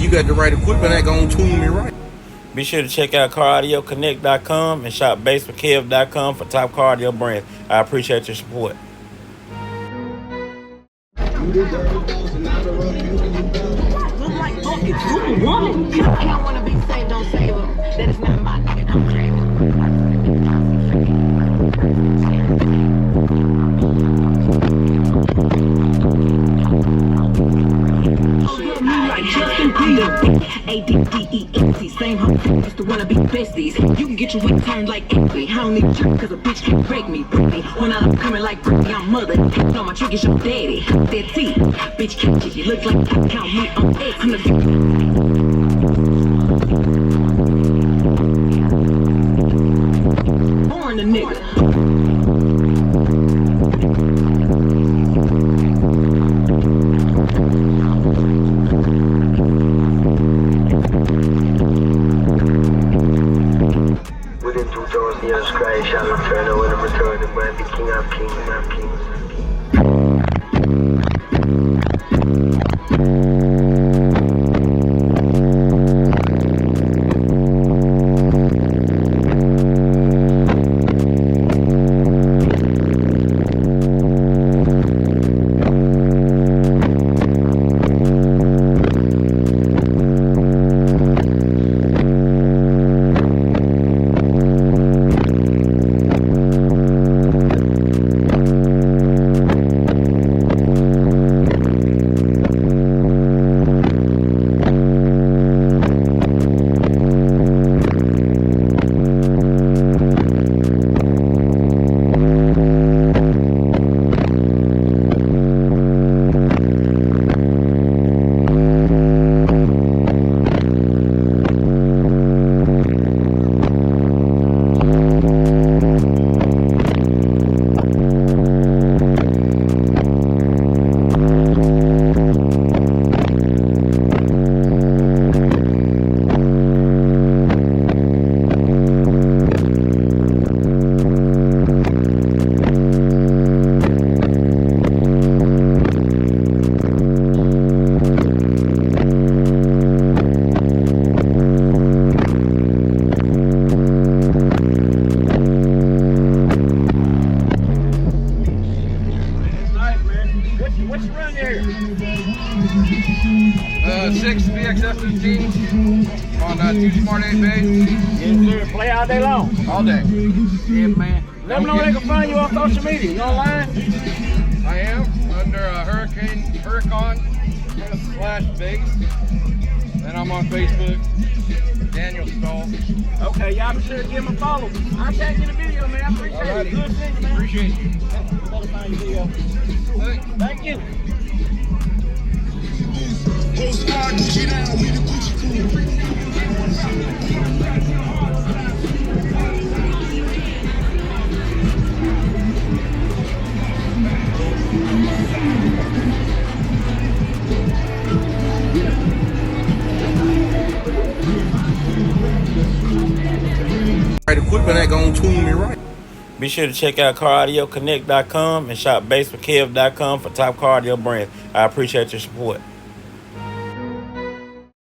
you got the right equipment, that gonna tune me right. Be sure to check out CarAudioConnect.com and shop BASSWITHKEV.com for top car audio brands. I appreciate your support. Look like fucking Superwoman. He don't wanna be saved, don't save him. That is not my nigga, don't claim him. ADDENT, same hoe, used to wanna be besties. You can get your wig turned like AMPERE. I don't need you, cause a bitch can't break me. When I'm coming like Britney, I'm mother. No, my trick is your daddy. That T, bitch catch it. You look like you count me on X. I'm the born a nigga. Within 2,000 years, Christ shall return, and when I'm returning, when I be king of kings, I'm king. What's your run there? 6 BXF15 on 2 Smart 8 bays. Yes, sir. Play all day long. All day. Yeah, man. Let them know where they can find you on social media. You online? I am under Hurrukon / base. And I'm on Facebook. Daniel Stahl. Okay, y'all be sure to give him a follow. I'll tag you in the video, man. I appreciate it. Good thing, man. Appreciate you. Better find your video. Thank you. Right equipment, that gonna tune me right. Be sure to check out CarAudioConnect.com and shop BASSWITHKEV.com for top car audio brands. I appreciate your support.